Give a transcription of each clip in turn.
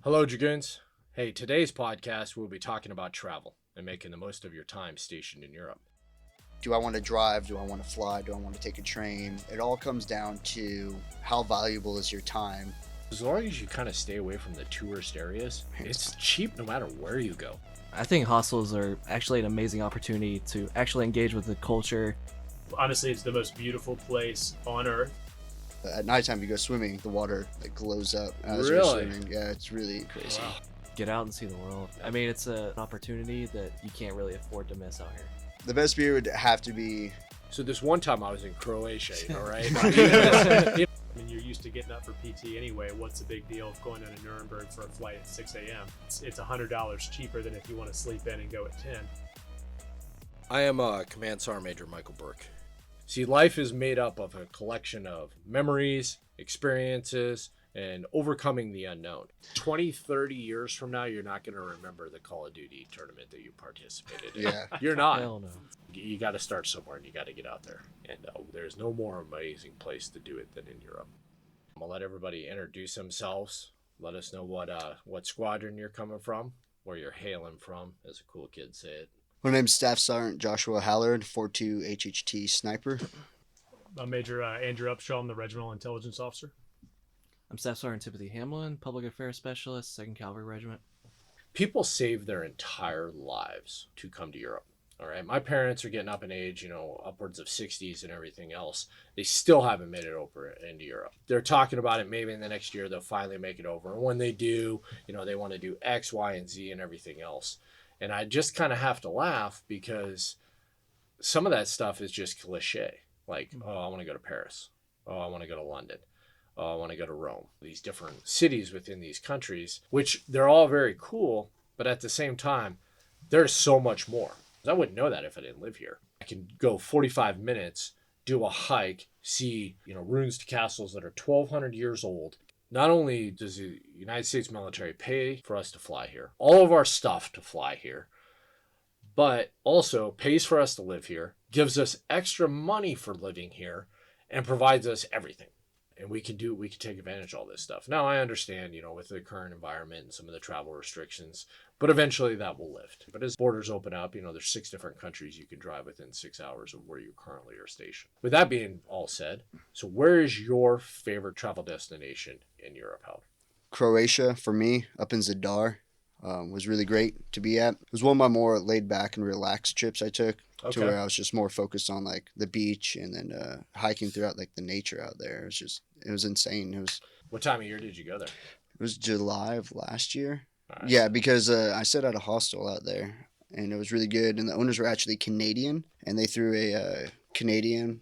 Hello, Dragoons. Hey, today's podcast, we'll be talking about travel and making the most of your time stationed in Europe. Do I want to drive? Do I want to fly? Do I want to take a train? It all comes down to how valuable is your time. As long as you kind of stay away from the tourist areas, it's cheap no matter where you go. I think hostels are actually an amazing opportunity to actually engage with the culture. Honestly, it's the most beautiful place on earth. At nighttime, you go swimming, the water glows up as Really? you're swimming. Yeah, it's really crazy. Wow. Get out and see the world. I mean, it's an opportunity that you can't really afford to miss out here. The best beer would have to be... So this one time I was in Croatia, right? I mean, you're used to getting up for PT anyway. What's the big deal of going to Nuremberg for a flight at 6 a.m.? It's $100 cheaper than if you want to sleep in and go at 10. I am Command Sergeant Major Michael Burke. See, life is made up of a collection of memories, experiences, and overcoming the unknown. 20, 30 years from now, you're not going to remember the Call of Duty tournament that you participated in. Yeah. You're not. Hell no. You got to start somewhere and you got to get out there. And there's no more amazing place to do it than in Europe. I'm going to let everybody introduce themselves. Let us know what squadron you're coming from, where you're hailing from, as the cool kids say it. My name's Staff Sgt. Joshua Hallard, 42 HHT Sniper. I'm Major Andrew Upshaw. I'm the Regimental Intelligence Officer. I'm Staff Sergeant Timothy Hamlin, Public Affairs Specialist, 2nd Cavalry Regiment. People save their entire lives to come to Europe. All right. My parents are getting up in age, upwards of 60s and everything else. They still haven't made it over into Europe. They're talking about it. Maybe in the next year, they'll finally make it over. And when they do, they want to do X, Y, and Z and everything else. And I just kind of have to laugh because some of that stuff is just cliche. Like, oh, I want to go to Paris. Oh, I want to go to London. Oh, I want to go to Rome. These different cities within these countries, which they're all very cool. But at the same time, there's so much more. I wouldn't know that if I didn't live here. I can go 45 minutes, do a hike, see, ruins to castles that are 1,200 years old. Not only does the United States military pay for us to fly here, all of our stuff to fly here, but also pays for us to live here, gives us extra money for living here, and provides us everything. And we can take advantage of all this stuff. Now, I understand, with the current environment and some of the travel restrictions, but eventually that will lift. But as borders open up, there's 6 different countries you can drive within 6 hours of where you currently are stationed. With that being all said, so where is your favorite travel destination in Europe, Howard? Croatia, for me, up in Zadar, was really great to be at. It was one of my more laid back and relaxed trips I took. Okay. To where I was just more focused on the beach and then hiking throughout the nature out there. It was insane. What time of year did you go there? It was July of last year. Right. Yeah, because I stayed at a hostel out there and it was really good. And the owners were actually Canadian and they threw a Canadian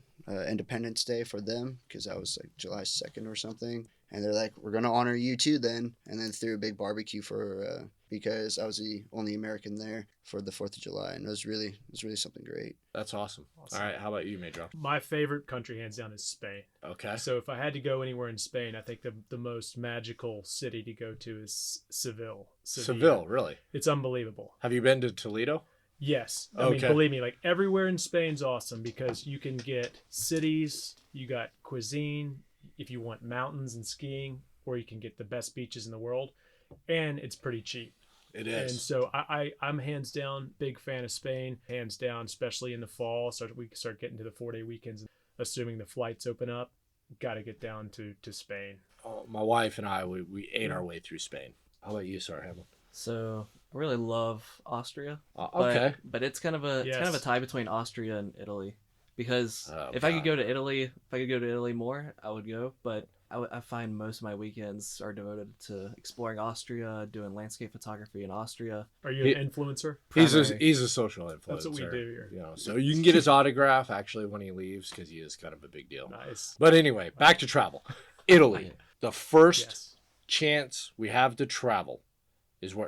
Independence Day for them because that was July 2nd or something. And they're like, we're going to honor you too then. And then threw a big barbecue for because I was the only American there for the 4th of July. And it was really something great. That's awesome. All right. How about you, Major? My favorite country, hands down, is Spain. Okay. So if I had to go anywhere in Spain, I think the most magical city to go to is Seville. Seville, really? It's unbelievable. Have you been to Toledo? Yes. I Okay. mean, believe me, everywhere in Spain's awesome because you can get cities, you got cuisine, if you want mountains and skiing, or you can get the best beaches in the world, and it's pretty cheap. It is. And so I'm hands down big fan of Spain, hands down, especially in the fall. So we start getting to the 4-day weekends, assuming the flights open up, got to get down to Spain. My wife and I, we ate our way through Spain. How about you, Sir Hamlin? So I really love Austria. Okay. But it's kind of a tie between Austria and Italy. Because if I could go to Italy more, I would go. But I find most of my weekends are devoted to exploring Austria, doing landscape photography in Austria. Are you an influencer? He's a social influencer. That's what we do here. So you can get his autograph actually when he leaves because he is kind of a big deal. Nice. But anyway, back to travel. Italy, the first Yes. chance we have to travel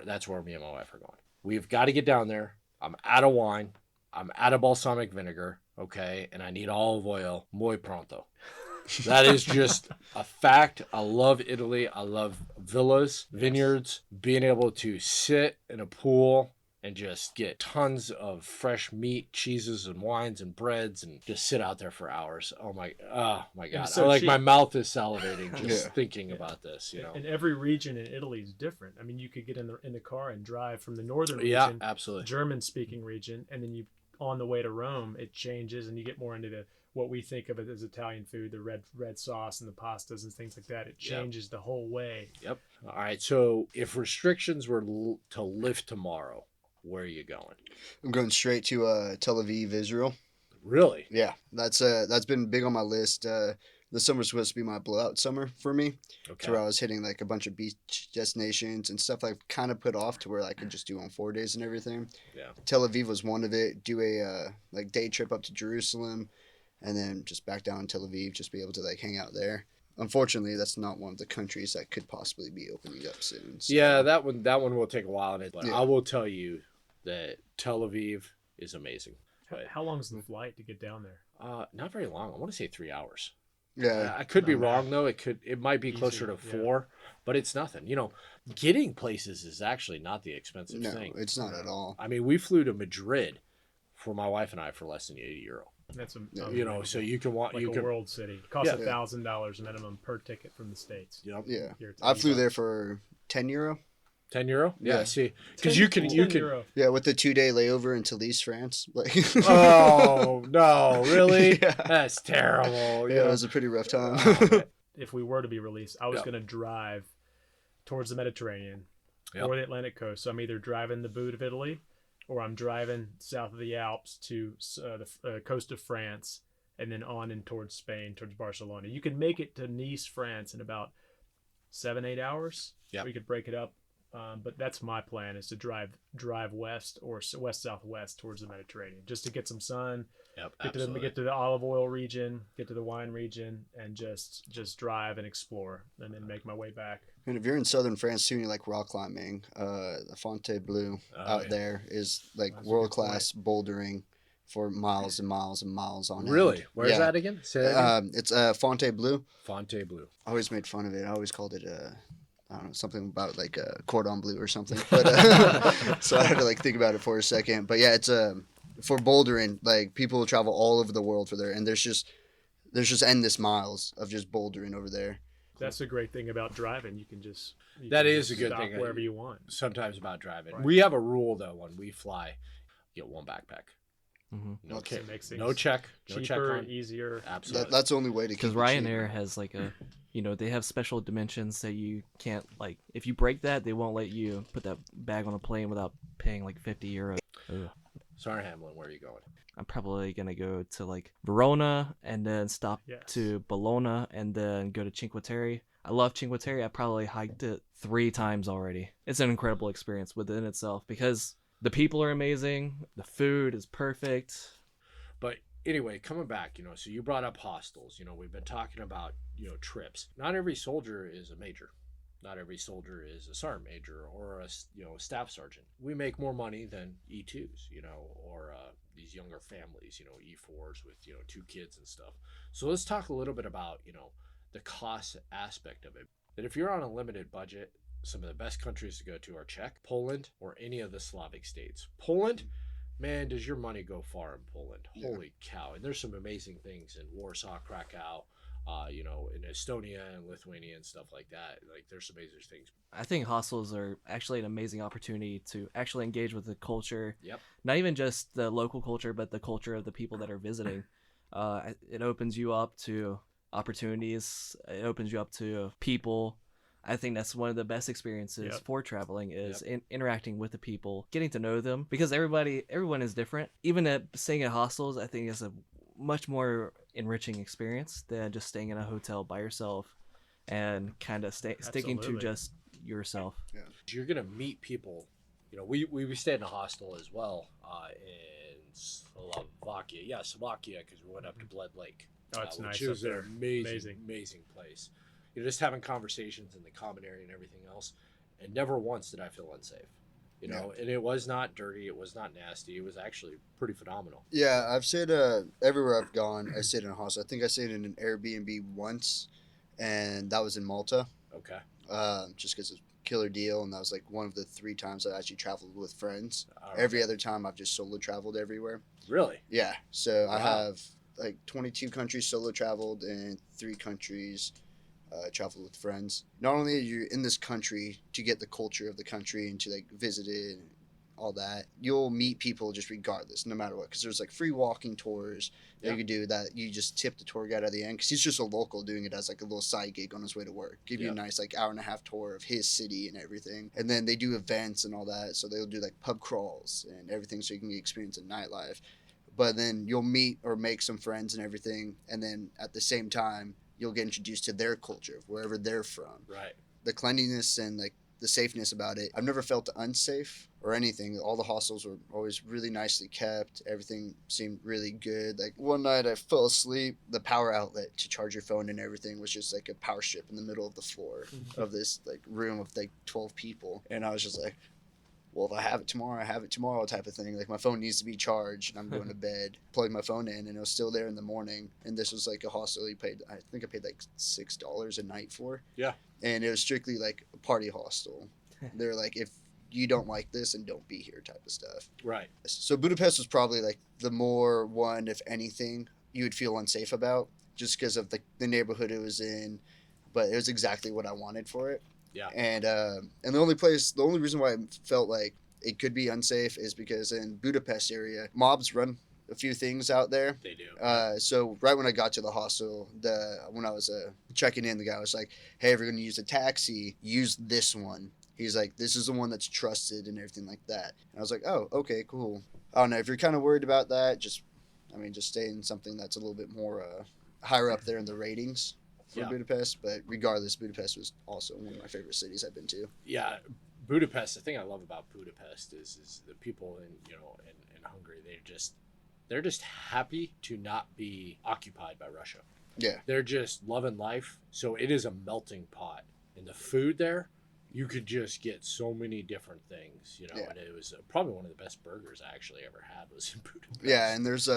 that's where me and my wife are going. We've got to get down there. I'm out of wine. I'm out of balsamic vinegar. Okay, and I need olive oil muy pronto. That is just a fact. I love Italy. I love villas, vineyards, being able to sit in a pool and just get tons of fresh meat, cheeses, and wines and breads, and just sit out there for hours. Oh my God! So my mouth is salivating just Yeah. thinking about this. You know, And every region in Italy is different. I mean, you could get in the car and drive from the northern yeah, region, absolutely. German-speaking region, and then you on the way to Rome, it changes, and you get more into the what we think of it as Italian food, the red sauce and the pastas and things like that. It changes the whole way. Yep. All right. So if restrictions were to lift tomorrow, where are you going? I'm going straight to Tel Aviv, Israel. Really? Yeah, that's been big on my list. The summer's supposed to be my blowout summer for me, Okay. to where I was hitting like a bunch of beach destinations and stuff like kind of put off to where I could just do on 4 days and everything. Yeah. Tel Aviv was one of it. Do a like day trip up to Jerusalem, and then just back down to Tel Aviv, just be able to like hang out there. Unfortunately, that's not one of the countries that could possibly be opening up soon. So. Yeah, that one will take a while, but Yeah. I will tell you that Tel Aviv is amazing. But, How long is the flight to get down there? not very long. I want to say 3 hours. Yeah, I could be Not bad. wrong though. It might be Easy, closer to yeah. 4, but it's nothing. You know, getting places is actually not the expensive no, thing. it's not at all. I mean, we flew to Madrid for my wife and I for less than €80. That's Yeah. You know, so you can like you a can. world city. It costs Yeah. $1,000 minimum per ticket from the States. You know, Yeah, Here it's I flew $80. there for €10. €10. Yeah, Yeah. see, because you can 10 euro. Yeah, with the 2-day layover in Toulouse, France. Like, Oh no, really? Yeah. That's terrible. yeah, it was a pretty rough time. If we were to be released, I was Yeah. going to drive towards the Mediterranean Yep. or the Atlantic coast. So I'm either driving the boot of Italy or I'm driving south of the Alps to the coast of France and then on and towards Spain, towards Barcelona. You can make it to Nice, France in about 7-8 hours. Yep. We could break it up. But that's my plan, is to drive west or west southwest towards the Mediterranean, just to get some sun, Yep, get to the olive oil region, get to the wine region, and just drive and explore, and then make my way back. And if you're in southern France too, and you like rock climbing, the Fontainebleau out there is like That's a good world class bouldering for miles and miles and miles on end. Really? Where's Yeah. that again? Say that again. It's Fontainebleau. Fontainebleau. I always made fun of it. I always called it I don't know, something about like cordon bleu or something. But so I had to like think about it for a second. But yeah, it's for bouldering. Like people travel all over the world for there, and there's just endless miles of just bouldering over there. That's the great thing about driving. You can just That is a good stop thing. wherever you want. Sometimes about driving. Right. We have a rule though when we fly, you get one backpack. Mhm. No, Okay. It makes things no check. No check cheaper, on. easier. Absolutely. That's the only way to keep Because it Ryanair cheap. has like a, they have special dimensions that you can't, like, if you break that, they won't let you put that bag on a plane without paying like €50. Ugh. Sorry, Hamlin. Where are you going? I'm probably gonna go to like Verona and then stop Yes. to Bologna and then go to Cinque Terre. I love Cinque Terre. I probably hiked it 3 times already. It's an incredible experience within itself because the people are amazing, the food is perfect. But anyway, coming back, so you brought up hostels. We've been talking about, trips. Not every soldier is a major. Not every soldier is a sergeant major or a staff sergeant. We make more money than E2s, or these younger families, E4s with, 2 kids and stuff. So let's talk a little bit about, the cost aspect of it. That if you're on a limited budget, some of the best countries to go to are Czech, Poland, or any of the Slavic states. Poland, man, does your money go far in Poland? Yeah. Holy cow! And there's some amazing things in Warsaw, Krakow, in Estonia and Lithuania and stuff like that. Like there's some amazing things. I think hostels are actually an amazing opportunity to actually engage with the culture. Yep. Not even just the local culture, but the culture of the people that are visiting. It opens you up to opportunities. It opens you up to people. I think that's one of the best experiences Yep. for traveling is interacting with the people, getting to know them, because everyone is different. Even staying at hostels, I think is a much more enriching experience than just staying in a hotel by yourself and kind of sticking to Absolutely. just yourself. You're gonna meet people. We stayed in a hostel as well in Slovakia. Yeah, Slovakia, because we went up to Bled Lake. Oh, it's nice Which up is an there. amazing place. Just having conversations in the common area and everything else, and never once did I feel unsafe. And it was not dirty, it was not nasty, it was actually pretty phenomenal. Yeah, I've stayed everywhere I've gone. I stayed in a hostel. I think I stayed in an Airbnb once, and that was in Malta. Okay. Just because it's killer deal, and that was like one of the 3 times I actually traveled with friends. Okay. Every other time I've just solo traveled everywhere. Really? Yeah, so I Wow. have like 22 countries solo traveled, and 3 countries traveled with friends. Not only are you in this country to get the culture of the country and to like visit it and all that, you'll meet people just regardless, no matter what, because there's like free walking tours that you could do that you just tip the tour guide at the end, because he's just a local doing it as like a little side gig on his way to work, give you a nice like hour and a half tour of his city and everything. And then they do events and all that, so they'll do like pub crawls and everything, so you can experience a nightlife. But then you'll meet or make some friends and everything, and then at the same time you'll get introduced to their culture, wherever they're from. Right. The cleanliness and like the safeness about it, I've never felt unsafe or anything. All the hostels were always really nicely kept. Everything seemed really good. Like one night I fell asleep, the power outlet to charge your phone and everything was just like a power strip in the middle of the floor of this like room of like 12 people. And I was just like, well, if I have it tomorrow type of thing. Like my phone needs to be charged and I'm going to bed. Plugged my phone in and it was still there in the morning. And this was like a hostel you paid, I think I paid like $6 a night for. Yeah. And it was strictly like a party hostel. They're like, if you don't like this, and don't be here type of stuff. Right. So Budapest was probably like the more one, if anything, you would feel unsafe about, just because of the neighborhood it was in. But it was exactly what I wanted for it. Yeah. And the only reason why I felt like it could be unsafe is because in Budapest area, mobs run a few things out there. They do. So right when I got to the hostel, when I was checking in, the guy was like, hey, if you're going to use a taxi, use this one. He's like, this is the one that's trusted and everything like that. And I was like, oh, okay, cool. I don't know. If you're kind of worried about that, just stay in something that's a little bit more higher up there in the ratings for Budapest. But regardless, Budapest was also one of my favorite cities I've been to. Yeah. Budapest, the thing I love about Budapest is the people in Hungary, they're just happy to not be occupied by Russia. Yeah. They're just loving life. So it is a melting pot. And the food there, you could just get so many different things, and it was probably one of the best burgers I actually ever had was in Budapest. Yeah, and there's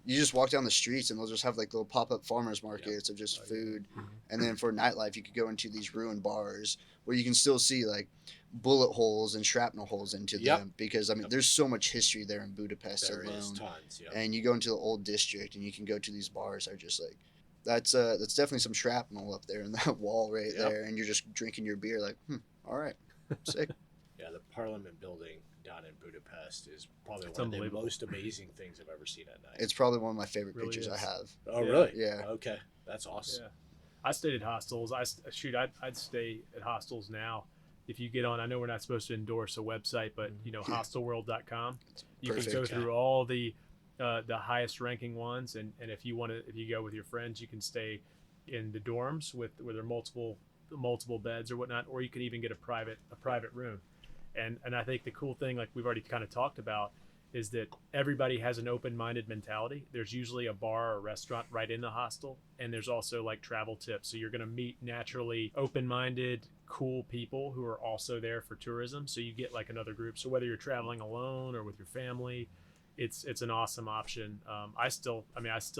you just walk down the streets and they'll just have like little pop-up farmers markets of just food. And then for nightlife, you could go into these ruined bars where you can still see like bullet holes and shrapnel holes into them, because there's so much history there in Budapest there alone. is tons. And you go into the old district and you can go to these bars that are just like, that's definitely some shrapnel up there in that wall right there, and you're just drinking your beer like, all right, sick. Yeah, the Parliament building down in Budapest is probably one of the most amazing things I've ever seen at night. It's probably one of my favorite Really pictures is. I have. Oh, really? Yeah. Okay, that's awesome. Yeah. I stayed at hostels. I'd stay at hostels now. If you get on, I know we're not supposed to endorse a website, but hostelworld.com, you can go through all the highest ranking ones, and if you go with your friends, you can stay in the dorms where there are multiple beds or whatnot, or you can even get a private room. And I think the cool thing, like we've already kind of talked about, is that everybody has an open-minded mentality. There's usually a bar or restaurant right in the hostel, and there's also like travel tips. So you're going to meet naturally open-minded, cool people who are also there for tourism. So you get like another group. So whether you're traveling alone or with your family, it's an awesome option. I still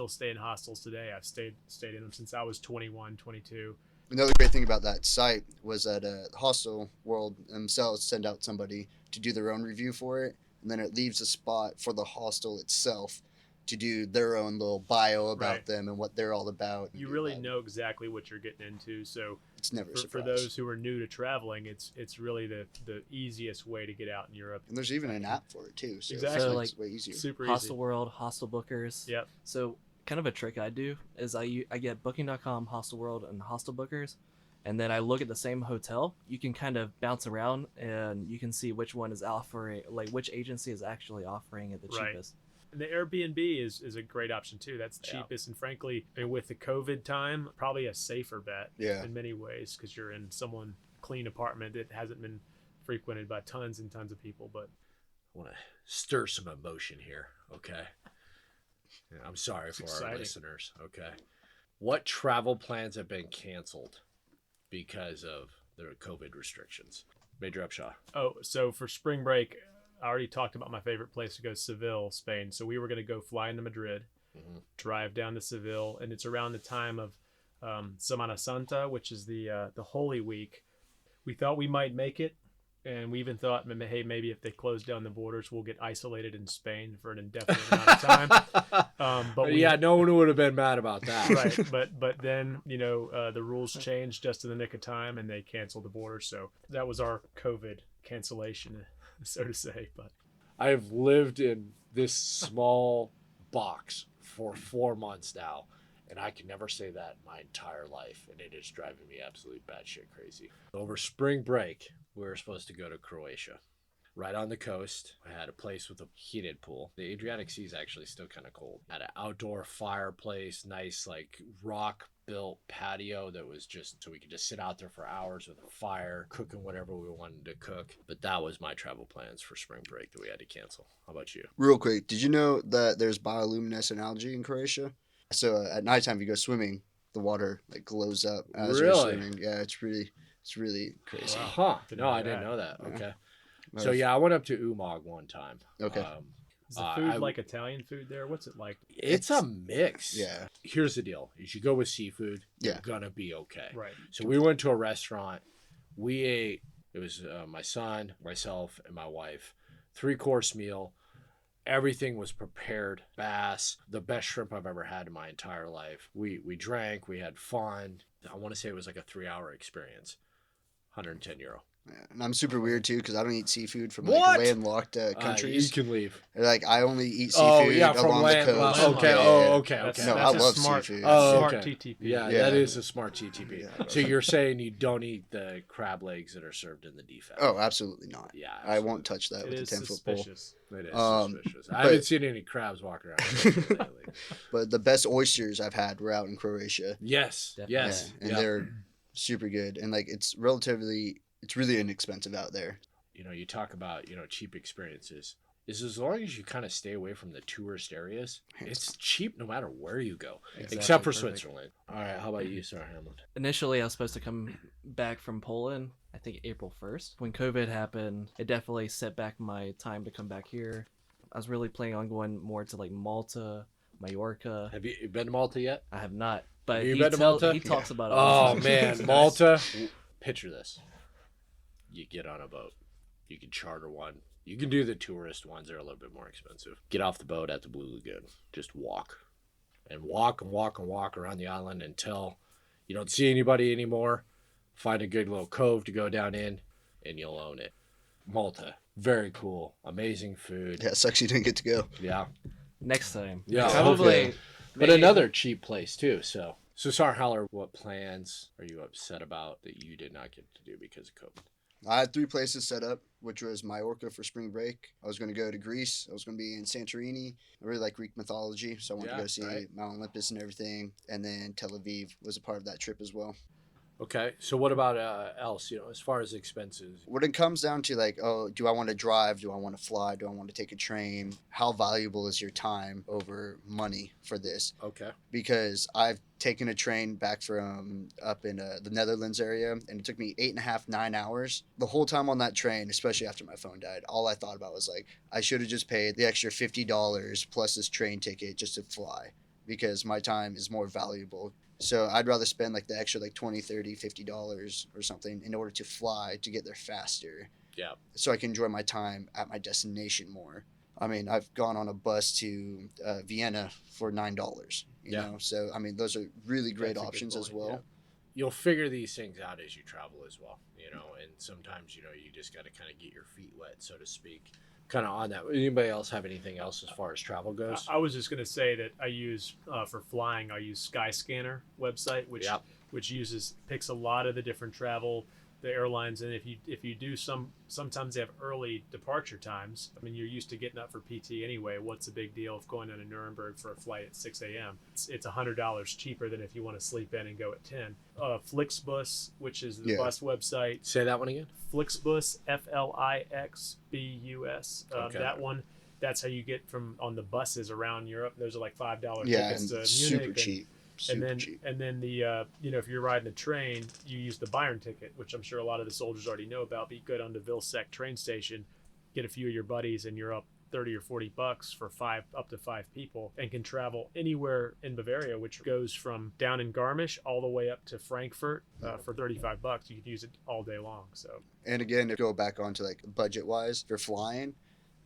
stay in hostels today. I've stayed in them since I was 21, 22. Another great thing about that site was that Hostel World themselves send out somebody to do their own review for it, and then it leaves a spot for the hostel itself to do their own little bio about them and what they're all about. You really know exactly what you're getting into, so it's never a surprise. For those who are new to traveling, it's really the easiest way to get out in Europe. And there's even an app for it too, so exactly. So, it's way easier. Super Hostel easy. World, Hostel Bookers. Yep. So kind of a trick I do is I get Booking.com, Hostel World, and Hostel Bookers, and then I look at the same hotel. You can kind of bounce around and you can see which one is offering, like which agency is actually offering it the cheapest. And the Airbnb is a great option too. That's the cheapest, and frankly, with the COVID time, probably a safer bet in many ways, because you're in someone clean apartment that hasn't been frequented by tons and tons of people. But I want to stir some emotion here, okay? I'm sorry for our listeners, okay? What travel plans have been canceled because of the COVID restrictions? Major Upshaw. Oh, so for spring break, I already talked about my favorite place to go, Seville, Spain. So we were going to go fly into Madrid, drive down to Seville, and it's around the time of Semana Santa, which is the Holy Week, We thought we might make it, and we even thought, hey, maybe if they close down the borders, we'll get isolated in Spain for an indefinite amount of time. But no one would have been mad about that. Right, but then the rules changed just in the nick of time, and they canceled the border. So that was our COVID cancellation, so to say. But I have lived in this small box for 4 months now, and I can never say that my entire life, and it is driving me absolutely batshit crazy. Over spring break, we were supposed to go to Croatia. Right on the coast, I had a place with a heated pool. The Adriatic Sea is actually still kind of cold. Had an outdoor fireplace, nice like rock-built patio that was just so we could just sit out there for hours with a fire, cooking whatever we wanted to cook. But that was my travel plans for spring break that we had to cancel. How about you? Real quick, did you know that there's bioluminescent algae in Croatia? So at nighttime, if you go swimming, the water like glows up as you're swimming. Yeah, it's really crazy. Huh? No, I didn't know that. Okay. So yeah, I went up to Umag one time. Okay. Is the food like Italian food there? What's it like? It's a mix. Yeah. Here's the deal: is you go with seafood, you're gonna be okay. Right. So we went to a restaurant. We ate. It was my son, myself, and my wife. 3-course meal. Everything was prepared. Bass, the best shrimp I've ever had in my entire life. We drank. We had fun. I want to say it was like a 3-hour experience. €110. Yeah, and I'm super weird too because I don't eat seafood from like landlocked countries. You can leave. Like I only eat seafood along the coast. Okay. Okay. No, I love seafood. Smart TTP. Yeah, that is a smart TTP. Yeah. So you're saying you don't eat the crab legs that are served in the defect? Oh, absolutely not. Yeah, absolutely. I won't touch that with a 10-foot pole. It is suspicious. I haven't seen any crabs walking around lately. But the best oysters I've had were out in Croatia. Yes. Yeah, and they're super good, and like it's really inexpensive out there. You talk about cheap experiences. Is as long as you kind of stay away from the tourist areas, it's cheap no matter where you go, except for Switzerland. All right, how about you, Sir Hamlin? Initially, I was supposed to come back from Poland, I think April 1st. When COVID happened, it definitely set back my time to come back here. I was really planning on going more to like Malta, Mallorca. Have you been to Malta yet? I have not, but he talks about it. Oh man, Malta! Picture this. You get on a boat. You can charter one. You can do the tourist ones. They're a little bit more expensive. Get off the boat at the Blue Lagoon. Just walk. And walk and walk and walk around the island until you don't see anybody anymore. Find a good little cove to go down in, and you'll own it. Malta. Very cool. Amazing food. Yeah, it sucks you didn't get to go. Yeah. Next time. Yeah. Probably. Okay. But another cheap place, too, So, Sir Hallard, what plans are you upset about that you did not get to do because of COVID? I had 3 places set up, which was Mallorca for spring break. I was going to go to Greece. I was going to be in Santorini. I really like Greek mythology, so I wanted to go see Mount Olympus and everything. And then Tel Aviv was a part of that trip as well. Okay, so what about else, as far as expenses? When it comes down to like, oh, do I want to drive? Do I want to fly? Do I want to take a train? How valuable is your time over money for this? Okay. Because I've taken a train back from up in the Netherlands area, and it took me 8.5, 9 hours. The whole time on that train, especially after my phone died, all I thought about was like, I should have just paid the extra $50 plus this train ticket just to fly, because my time is more valuable. So I'd rather spend like the extra like $20, $30, $50 or something in order to fly to get there faster. Yeah. So I can enjoy my time at my destination more. I mean, I've gone on a bus to Vienna for $9, you know? So, I mean, those are really great options as well. Yeah. You'll figure these things out as you travel as well, and sometimes, you just got to kind of get your feet wet, so to speak. Kind of on that. Anybody else have anything else as far as travel goes? I was just going to say that I use for flying. I use Skyscanner website, which picks a lot of the different the airlines, and if you do sometimes they have early departure times. I mean, you're used to getting up for PT anyway. What's the big deal of going to Nuremberg for a flight at 6 a.m.? It's $100 cheaper than if you want to sleep in and go at 10. Flixbus, which is the bus website. Say that one again. Flixbus, Flixbus. Okay. That one. That's how you get from on the buses around Europe. Those are like $5 tickets to Munich. Super cheap. And then the if you're riding the train, you use the Bayern ticket, which I'm sure a lot of the soldiers already know about. But you go down to Vilsec train station, get a few of your buddies, and you're up $30 or $40 for up to five people, and can travel anywhere in Bavaria, which goes from down in Garmisch all the way up to Frankfurt for $35. You could use it all day long. So, and again, to go back onto like budget wise, if you're flying,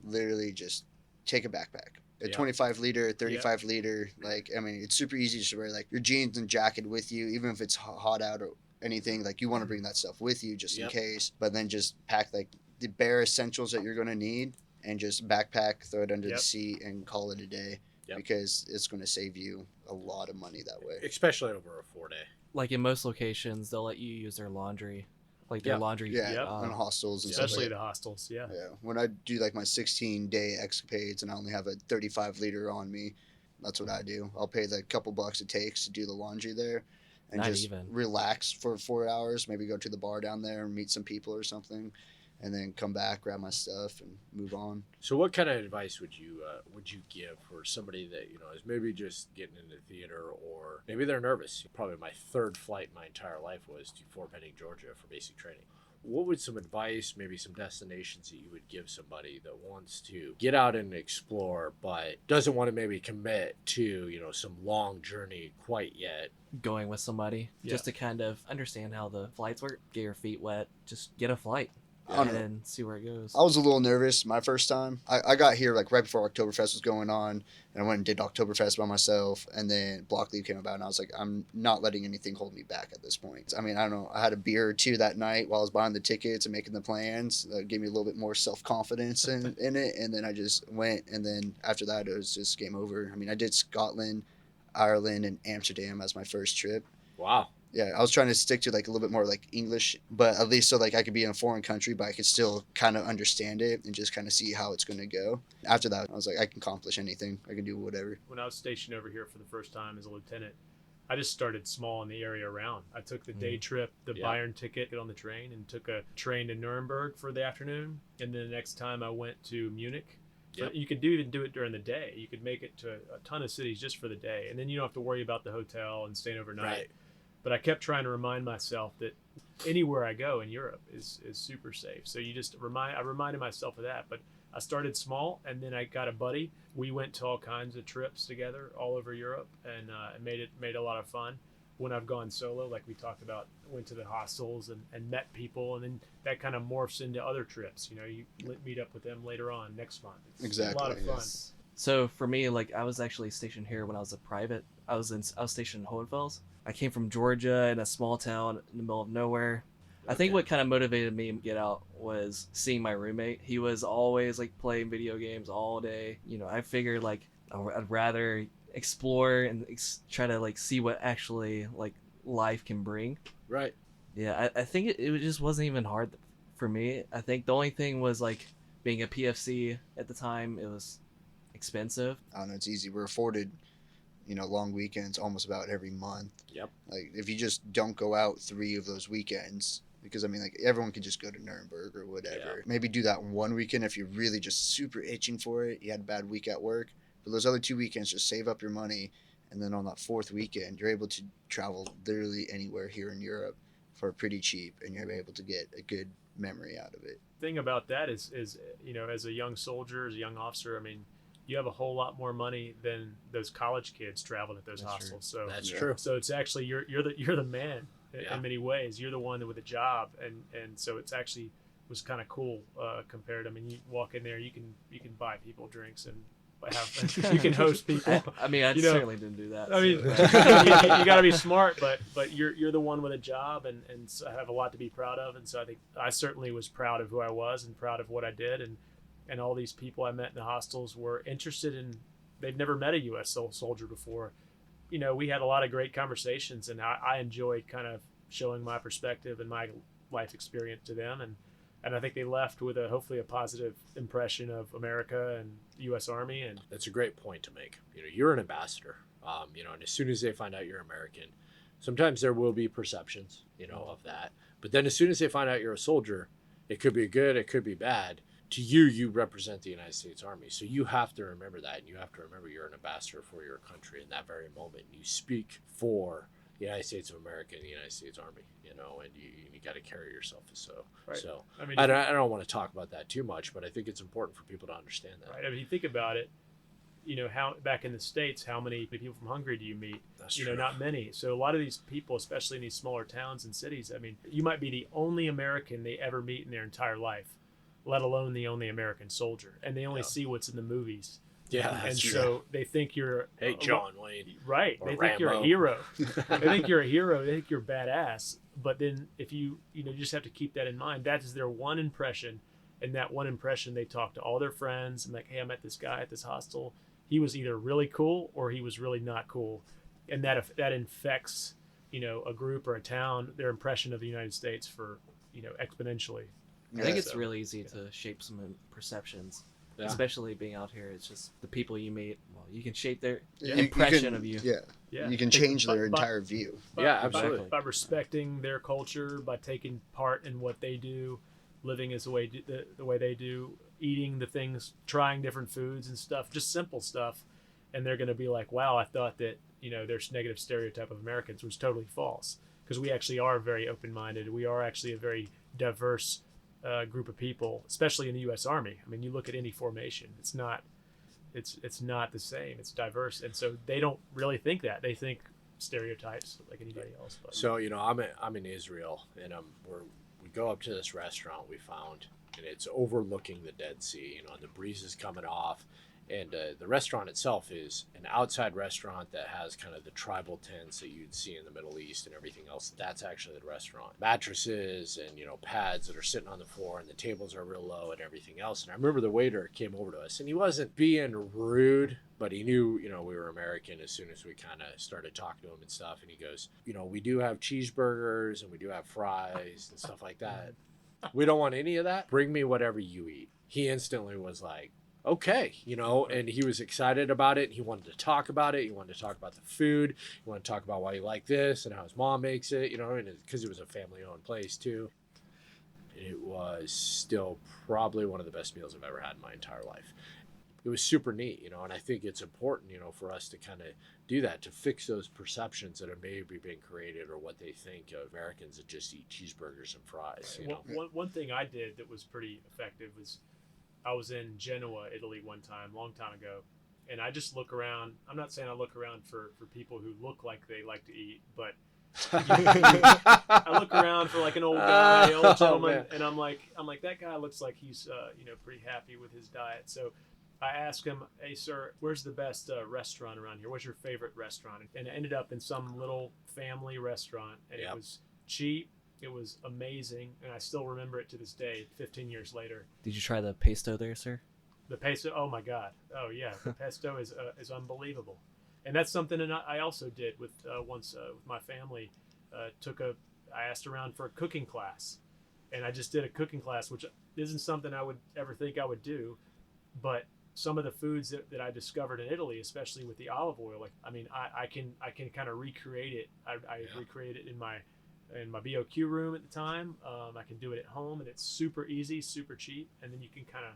literally just take a backpack. A 25 liter, 35 liter, like, I mean, it's super easy to wear like your jeans and jacket with you, even if it's hot out or anything. Like, you want to bring that stuff with you just in case, but then just pack like the bare essentials that you're going to need and just backpack, throw it under the seat, and call it a day, because it's going to save you a lot of money that way, especially over a 4-day. Like, in most locations, they'll let you use their laundry. Like their laundry, in hostels, and especially stuff like the hostels. Yeah. When I do like my 16-day escapades and I only have a 35 liter on me, that's what I do. I'll pay the couple bucks it takes to do the laundry there, and relax for 4 hours. Maybe go to the bar down there and meet some people or something, and then come back, grab my stuff, and move on. So, what kind of advice would you give for somebody that is maybe just getting into theater, or maybe they're nervous? Probably my third flight in my entire life was to Fort Benning, Georgia, for basic training. What would some advice, maybe some destinations that you would give somebody that wants to get out and explore, but doesn't want to maybe commit to some long journey quite yet? Going with somebody just to kind of understand how the flights work, get your feet wet, just get a flight. And then see where it goes. I was a little nervous my first time. I got here like right before Oktoberfest was going on, and I went and did Oktoberfest by myself, and then Block Leave came about, and I was like, I'm not letting anything hold me back at this point. I mean, I don't know, I had a beer or two that night while I was buying the tickets and making the plans. That gave me a little bit more self-confidence in it, and then I just went, and then after that, it was just game over. I mean, I did Scotland, Ireland, and Amsterdam as my first trip. Wow. Yeah, I was trying to stick to like a little bit more like English, but at least so like I could be in a foreign country, but I could still kind of understand it and just kind of see how it's going to go. After that, I was like, I can accomplish anything. I can do whatever. When I was stationed over here for the first time as a lieutenant, I just started small in the area around. I took the day trip, the Bayern ticket on the train, and took a train to Nuremberg for the afternoon. And then the next time I went to Munich. So you could even do it during the day. You could make it to a ton of cities just for the day. And then you don't have to worry about the hotel and staying overnight. Right. But I kept trying to remind myself that anywhere I go in Europe is super safe. So I reminded myself of that. But I started small, and then I got a buddy. We went to all kinds of trips together all over Europe, and made a lot of fun. When I've gone solo, like we talked about, went to the hostels and met people, and then that kind of morphs into other trips. You meet up with them later on next month. It's a lot of fun. Yes. So for me, like, I was actually stationed here when I was a private. I was stationed in Hohenfels. I came from Georgia in a small town in the middle of nowhere. Okay. I think what kind of motivated me to get out was seeing my roommate. He was always like playing video games all day. I figured like I'd rather explore and try to like see what actually like life can bring. Right. Yeah, I think it just wasn't even hard for me. I think the only thing was like being a PFC at the time, it was expensive. I don't know, it's easy. We're afforded long weekends almost about every month. Yep. Like, if you just don't go out 3 of those weekends, because I mean, like, everyone could just go to Nuremberg or whatever. Yeah. Maybe do that one weekend if you're really just super itching for it. You had a bad week at work. But those other 2 weekends, just save up your money, and then on that 4th weekend, you're able to travel literally anywhere here in Europe for pretty cheap, and you're able to get a good memory out of it. The thing about that is as a young soldier, as a young officer, I mean, you have a whole lot more money than those college kids traveling at those hostels. True. So that's true. So it's actually you're the man in many ways. You're the one with a job, and so it's actually was kind of cool compared. I mean, you walk in there, you can buy people drinks and you can host people. I mean, I certainly didn't do that. I mean, you got to be smart, but you're the one with a job, and so I have a lot to be proud of. And so I think I certainly was proud of who I was and proud of what I did, and all these people I met in the hostels were interested in. They've never met a U.S. soldier before. We had a lot of great conversations, and I enjoyed kind of showing my perspective and my life experience to them, and I think they left with hopefully a positive impression of America and the U.S. Army. And that's a great point to make. You're an ambassador. And as soon as they find out you're American, sometimes there will be perceptions, of that. But then as soon as they find out you're a soldier, it could be good, it could be bad. To you represent the United States Army. So you have to remember that, and you have to remember you're an ambassador for your country in that very moment. You speak for the United States of America and the United States Army, you know, and you got to carry yourself as so. Right. So I mean, I don't want to talk about that too much, but I think it's important for people to understand that. right. I mean, you think about it, you know, how back in the States, how many people from Hungary do you meet? That's You true. know, not many. So a lot of these people, especially in these smaller towns and cities, I mean, you might be the only American they ever meet in their entire life, let alone the only American soldier, and they only see what's in the movies. Yeah, And that's true. so they think you're Hey, John Wayne. right. Or They think you're a Rambo. hero. They think you're a hero. They think you're badass. But then if you just have to keep that in mind. That is their one impression. And that one impression, they talk to all their friends and like, hey, I met this guy at this hostel. He was either really cool or he was really not cool. And that infects, you know, a group or a town, their impression of the United States for, you know, exponentially. I think Yeah. it's really easy to shape some perceptions, Yeah. especially being out here. It's just the people you meet. Well, you can shape their You impression can- of you. Yeah. Yeah. You can change their entire view. Yeah, absolutely. By respecting their culture, by taking part in what they do, living as the way they do, eating the things, trying different foods and stuff, just simple stuff, and they're going to be like, "Wow, I thought that there's negative stereotype of Americans was totally false," because we actually are very open-minded. We are actually a very diverse group of people, especially in the U.S. Army. I mean, you look at any formation; it's not the same. It's diverse, and so they don't really think that. They think stereotypes like anybody else. But. So I'm in Israel, and we go up to this restaurant we found, and it's overlooking the Dead Sea. You know, and the breeze is coming off, and the restaurant itself is an outside restaurant that has kind of the tribal tents that you'd see in the Middle East and everything else. That's actually the restaurant. Mattresses and pads that are sitting on the floor, and the tables are real low and everything else. And I remember the waiter came over to us, and he wasn't being rude, but he knew we were American as soon as we kind of started talking to him and stuff. And he goes, we do have cheeseburgers and we do have fries and stuff like that. We don't want any of that. Bring me whatever you eat. He instantly was like, okay, and he was excited about it. He wanted to talk about it. He wanted to talk about the food. He wanted to talk about why he liked this and how his mom makes it, and because it was a family-owned place too. It was still probably one of the best meals I've ever had in my entire life. It was super neat, and I think it's important, for us to kind of do that, to fix those perceptions that are maybe being created or what they think of Americans that just eat cheeseburgers and fries. One thing I did that was pretty effective was I was in Genoa, Italy one time, long time ago, and I just look around. I'm not saying I look around for people who look like they like to eat, but I look around for like an old gentleman, and I'm like that guy looks like he's pretty happy with his diet. So I asked him, hey sir, where's the best restaurant around here? What's your favorite restaurant? And it ended up in some little family restaurant, and It was cheap. It was amazing, and I still remember it to this day, 15 years later. Did you try the pesto there, sir? The pesto, oh my God. Oh yeah, the pesto is unbelievable. And that's something that I also did with once with my family. I asked around for a cooking class, and I just did a cooking class, which isn't something I would ever think I would do, but some of the foods that I discovered in Italy, especially with the olive oil, I can kind of recreate it. I recreate it in my BOQ room at the time. I can do it at home, and it's super easy, super cheap, and then you can kind of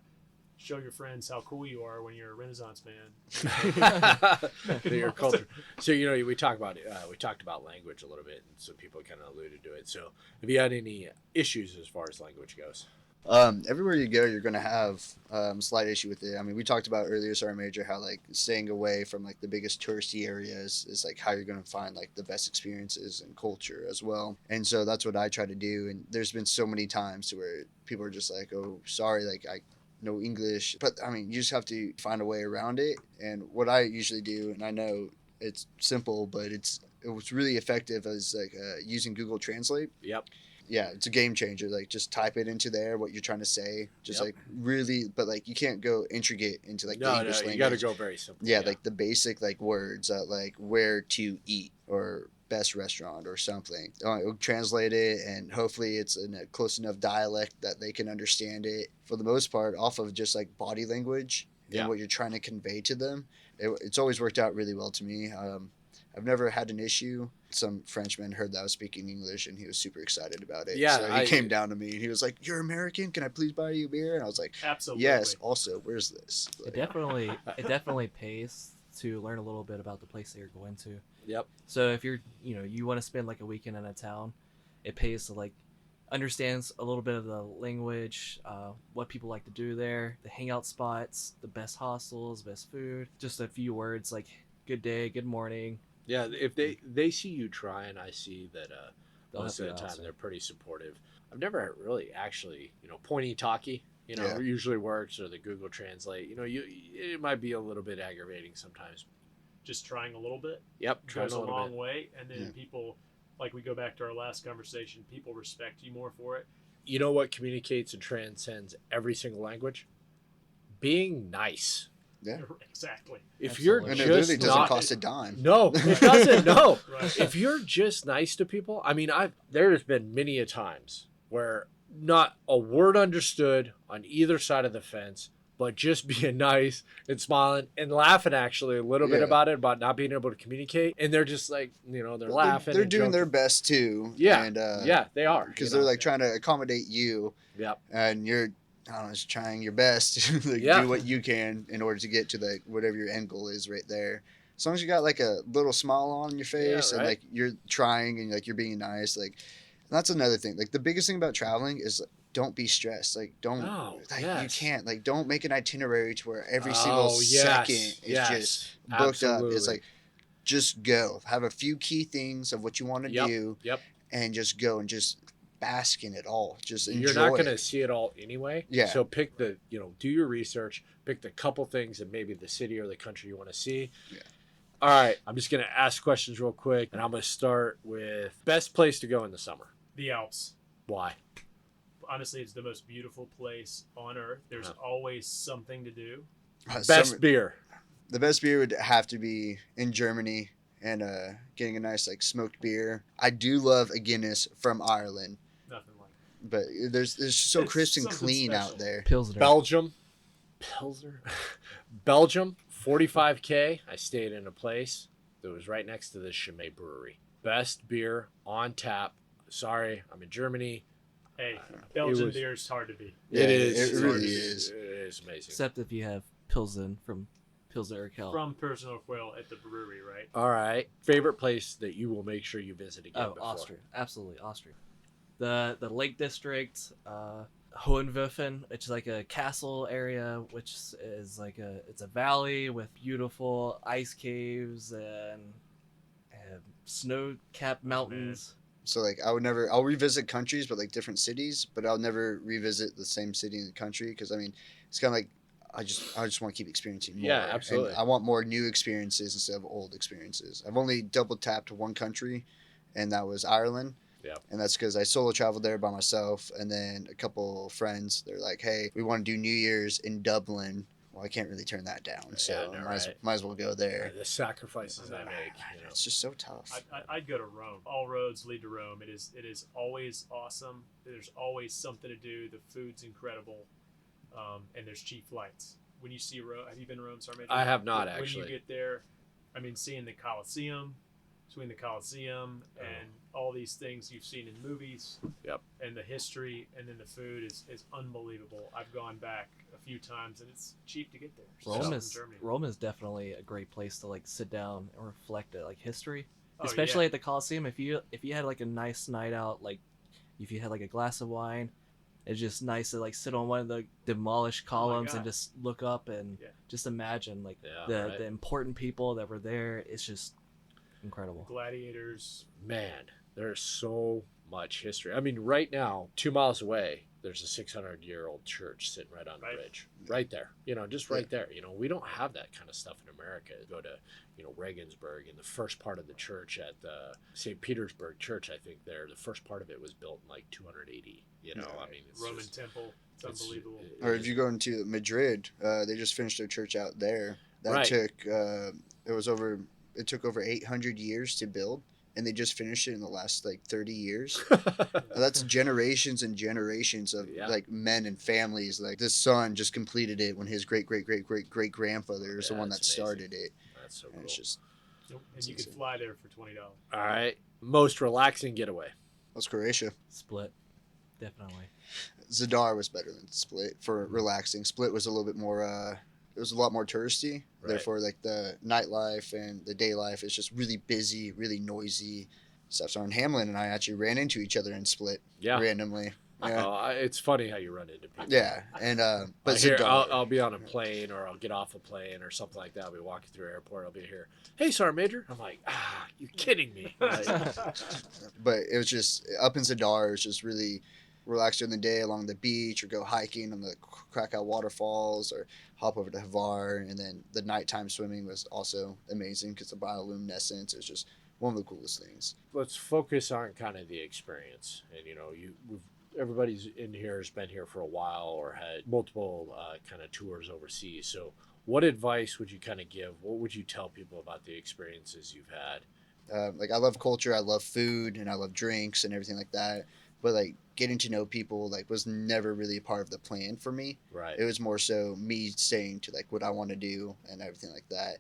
show your friends how cool you are when you're a Renaissance man. Your culture. So we talked about language a little bit, and so people kind of alluded to it. So have you had any issues as far as language goes? Everywhere you go, you're going to have slight issue with it. I mean, we talked about earlier, Sergeant Major, how like staying away from like the biggest touristy areas is like how you're going to find like the best experiences and culture as well. And so that's what I try to do. And there's been so many times to where people are just like, oh, sorry, like I know English. But I mean, you just have to find a way around it. And what I usually do, and I know it's simple, but it was really effective, is like using Google Translate. Yep. Yeah, it's a game changer. Like, just type it into there, what you're trying to say. Just like really, but like you can't go intricate into like the English language. You got to go very simple. Yeah, like the basic like words, like where to eat or best restaurant or something. It'll translate it, and hopefully it's in a close enough dialect that they can understand it. For the most part, off of just like body language and what you're trying to convey to them. It's always worked out really well to me. I've never had an issue. Some Frenchman heard that I was speaking English, and he was super excited about it. Yeah, so he came down to me, and he was like, "You're American? Can I please buy you a beer?" And I was like, absolutely. Yes. Also, where's this? Like, It definitely pays to learn a little bit about the place that you're going to. Yep. So if you want to spend like a weekend in a town, it pays to like understands a little bit of the language, what people like to do there, the hangout spots, the best hostels, best food, just a few words like good day, good morning. Yeah, if they see you trying, I see that most of the time also. they're pretty supportive. I've never really actually, pointy talkie, Yeah. usually works, or the Google Translate. It might be a little bit aggravating sometimes. Just trying a little bit Yep, trying goes a a little long bit. way, and then Yeah. people, like we go back to our last conversation, people respect you more for it. You know what communicates and transcends every single language? Being nice. Yeah. Exactly. If Absolutely. you're And it just literally doesn't not, cost a dime. no, it doesn't. No, Right. if you're just nice to people, I mean, there's been many a times where not a word understood on either side of the fence, but just being nice and smiling and laughing actually a little bit Yeah. about it, about not being able to communicate, and they're just like, they're laughing. They're and doing their joking. best too. Yeah, And, yeah, they are because they're like trying to accommodate you, Yep. and you're, I don't know, just trying your best to Yeah. do what you can in order to get to whatever your end goal is right there. As long as you got like a little smile on your face and right. like you're trying and like you're being nice, like that's another thing. Like the biggest thing about traveling is don't be stressed. Like don't No, like yes. you can't like don't make an itinerary to where every Oh, single yes, second is yes, just booked up. It's absolutely. like just go. Have a few key things of what you want to Yep, do yep. and just go and just bask in it all. Just enjoy You're not going to it. see it all anyway. Yeah. So pick do your research, pick the couple things and maybe the city or the country you want to see. Yeah. All right. I'm just going to ask questions real quick, and I'm going to start with best place to go in the summer. The Alps. Why? Honestly, it's the most beautiful place on earth. There's Uh-huh. always something to do. Best beer. The best beer would have to be in Germany and getting a nice like smoked beer. I do love a Guinness from Ireland, Nothing like it. but there's so It's crisp and something clean special. out there. Pilsner. Belgium. Pilsner. Belgium. 45K. I stayed in a place that was right next to the Chimay Brewery. Best beer on tap. Sorry, I'm in Germany. Hey, Belgian was- beer is hard to beat. Yeah, it is. it It's really hard to- is. It is amazing. Except if you have Pilsen from Pilsner Urquell. From Personal Quail at the brewery, right? All right. Favorite place that you will make sure you visit again Oh, before? Austria. Absolutely, Austria. The Lake District, Hohenwürfen, it's like a castle area, which is like it's a valley with beautiful ice caves and snow-capped mountains. So like I'll revisit countries, but like different cities, but I'll never revisit the same city in the country because I mean it's kind of like I just want to keep experiencing more. Yeah, absolutely. And I want more new experiences instead of old experiences. I've only double tapped one country, and that was Ireland. Yeah. And that's because I solo traveled there by myself, and then a couple friends. They're like, "Hey, we want to do New Year's in Dublin." Well, I can't really turn that down, so no, might right. as well go there. The sacrifices I make. It's just so tough. I'd go to Rome. All roads lead to Rome. It is always awesome. There's always something to do. The food's incredible, and there's cheap flights. When you see Rome, have you been to Rome, Sergeant? I have not, When actually. you get there, I mean, seeing the Colosseum, between the Colosseum and all these things you've seen in movies. Yep. And the history, and then the food is unbelievable. I've gone back a few times, and it's cheap to get there. Rome is definitely a great place to like sit down and reflect at like history, Oh, especially yeah. at the Colosseum. If you had like a nice night out, like if you had like a glass of wine, it's just nice to like sit on one of the demolished columns and God. just look up and Yeah. just imagine like Yeah, right. the important people that were there. It's just incredible. Gladiators. Man, there's so much history. I mean, right now, 2 miles away, there's a 600-year-old church sitting right on the Right. bridge. Right there. Just right there. We don't have that kind of stuff in America. Go to, Regensburg, and the first part of the church at the St. Petersburg Church, I think the first part of it was built in like 280. I mean, it's Roman just, temple. It's unbelievable. Or if you go into Madrid, they just finished their church out there. That Right. it took over 800 years to build, and they just finished it in the last like 30 years. That's generations and generations of Yeah. like men and families. Like this son just completed it when his great grandfather is the Yeah, one that that's amazing. started it. That's so And cool. it's just Nope. And It's you can insane. fly there for $20. All right. Most relaxing getaway. that's Croatia. Split, definitely. Zadar was better than Split for relaxing. Split was a little bit more. It it was a lot more touristy. Right. Therefore, like the nightlife and the day life is just really busy, really noisy stuff. So in Hamlin and I actually ran into each other in Split randomly. Yeah. It's funny how you run into people. Yeah, and but I'll be on a plane, or I'll get off a plane or something like that. I'll be walking through an airport. I'll be here. Hey, Sergeant Major. I'm like, you kidding me? But it was just up in Zadar. It was just really relaxed during the day along the beach, or go hiking on the Krakow waterfalls, or hop over to Hvar. And then the nighttime swimming was also amazing because the bioluminescence is just one of the coolest things. Let's focus on kind of the experience, and everybody's in here has been here for a while or had multiple kind of tours overseas. So what advice would you kind of give? What would you tell people about the experiences you've had? Like, I love culture, I love food, and I love drinks and everything like that. But like getting to know people like was never really a part of the plan for me. Right. It was more so me saying to like what I want to do and everything like that.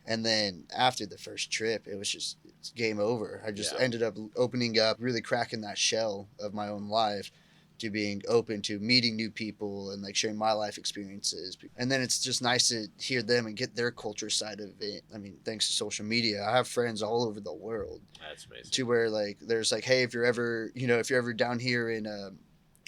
And then after the first trip, it was just it's game over. I just ended up opening up, really cracking that shell of my own life to being open to meeting new people and like sharing my life experiences. And then it's just nice to hear them and get their culture side of it. I mean, thanks to social media, I have friends all over the world. That's amazing. To where like there's like, hey, if you're ever down here in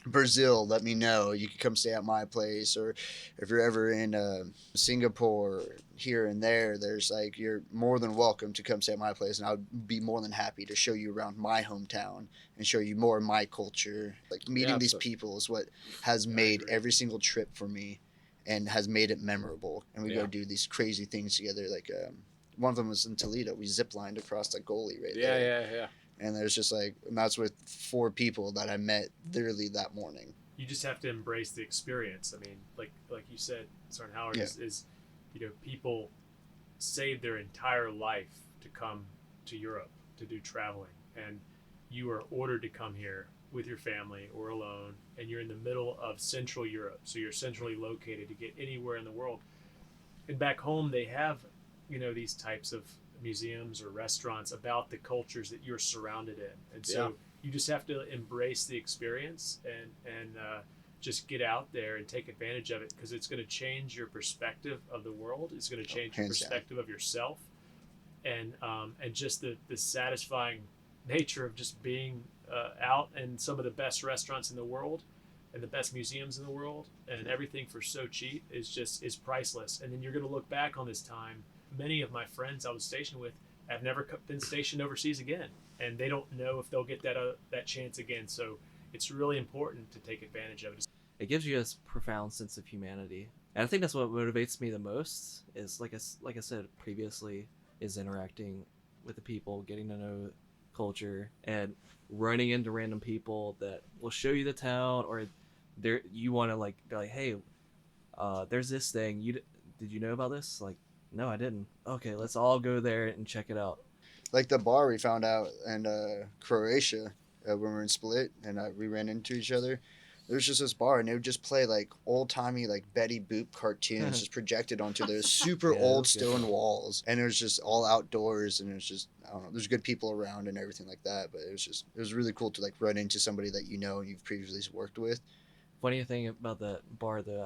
Brazil, let me know. You can come stay at my place. Or if you're ever in Singapore, here and there, there's like, you're more than welcome to come stay at my place, and I would be more than happy to show you around my hometown and show you more of my culture. Like meeting these people is what has made every single trip for me and has made it memorable. And we go do these crazy things together. Like one of them was in Toledo. We ziplined across the goalie right there. Yeah. And there's just like, and that's with 4 people that I met literally that morning. You just have to embrace the experience. I mean, like you said, Sergeant Hallard, is people save their entire life to come to Europe to do traveling, and you are ordered to come here with your family or alone, and you're in the middle of Central Europe, so you're centrally located to get anywhere in the world. And back home, they have, these types of museums or restaurants about the cultures that you're surrounded in, and so you just have to embrace the experience and just get out there and take advantage of it, because it's going to change your perspective of the world. It's going to change your perspective of yourself, and just the satisfying nature of just being out in some of the best restaurants in the world and the best museums in the world, and everything for so cheap is priceless. And then you're going to look back on this time. Many of my friends I was stationed with have never been stationed overseas again, and they don't know if they'll get that chance again. So it's really important to take advantage of it. It gives you a profound sense of humanity, and I think that's what motivates me the most. Is like I said previously, is interacting with the people, getting to know culture, and running into random people that will show you the town, or you want to like be like, hey, there's this thing. Did you know about this? Like, no, I didn't. Okay, let's all go there and check it out. Like the bar we found out in Croatia when we were in Split, and we ran into each other. There was just this bar, and they would just play like old-timey like Betty Boop cartoons just projected onto those super old stone walls, and it was just all outdoors, and it was just, I don't know, there's good people around and everything like that, but it was really cool to like run into somebody that you know and you've previously worked with. Funny thing about the bar though,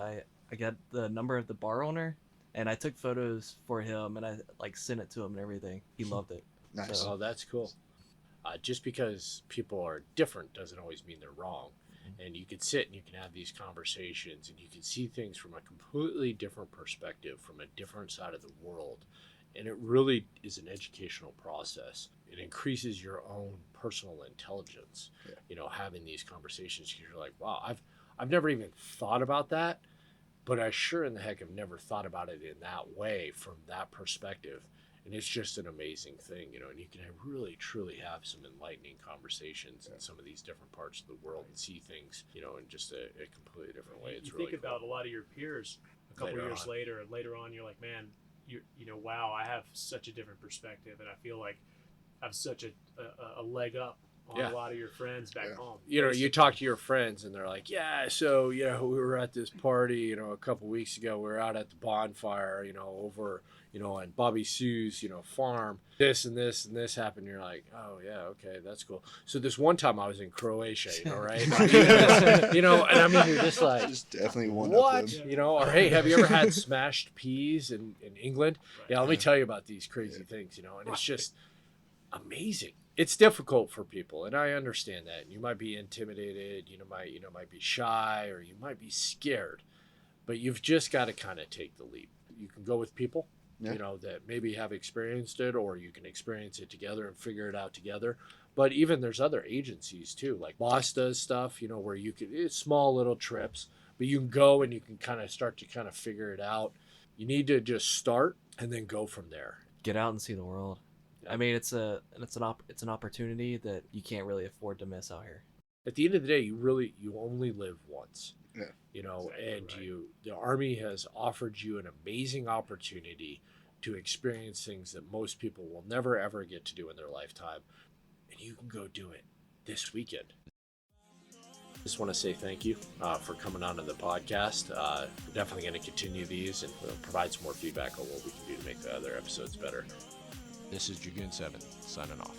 I got the number of the bar owner, and I took photos for him, and I like sent it to him and everything. He loved it. Nice. Oh, that's cool. Just because people are different doesn't always mean they're wrong. And you can sit and you can have these conversations, and you can see things from a completely different perspective, from a different side of the world. And it really is an educational process. It increases your own personal intelligence, having these conversations, because you're like, wow, I've never even thought about that, but I sure in the heck have never thought about it in that way, from that perspective. And it's just an amazing thing, and you can really, truly have some enlightening conversations in some of these different parts of the world and see things, in just a completely different way. It's really think cool. about a lot of your peers a couple years later, and later on, you're like, man, wow, I have such a different perspective, and I feel like I have such a leg up on Yeah. a lot of your friends back home. You know, you talk to your friends and they're like, yeah, so, you know, we were at this party, you know, a couple weeks ago, we were out at the bonfire, you know, over, you know, on Bobby Sue's, you know, farm, this and this and this happened. You're like, oh yeah, okay, that's cool. So this one time I was in Croatia, you know, right? You know, and I mean, you're just like, Just definitely one what? of them. You know, or hey, have you ever had smashed peas in England? Right. Yeah, let me tell you about these crazy things, you know, and it's just amazing. It's difficult for people, and I understand that. You might be intimidated, might be shy, or you might be scared, but you've just got to kind of take the leap. You can go with people, Yeah. you know, that maybe have experienced it, or you can experience it together and figure it out together. But even there's other agencies too, like Boss does stuff, you know, where you can, it's small little trips, but you can go and you can kind of start to kind of figure it out. You need to just start and then go from there. Get out and see the world. I mean, it's an opportunity that you can't really afford to miss out here. At the end of the day, you only live once. Yeah. You know, and Right. the Army has offered you an amazing opportunity to experience things that most people will never ever get to do in their lifetime, and you can go do it this weekend. Just want to say thank you for coming on to the podcast. We're definitely going to continue these and provide some more feedback on what we can do to make the other episodes better. This is Dragoon 7 signing off.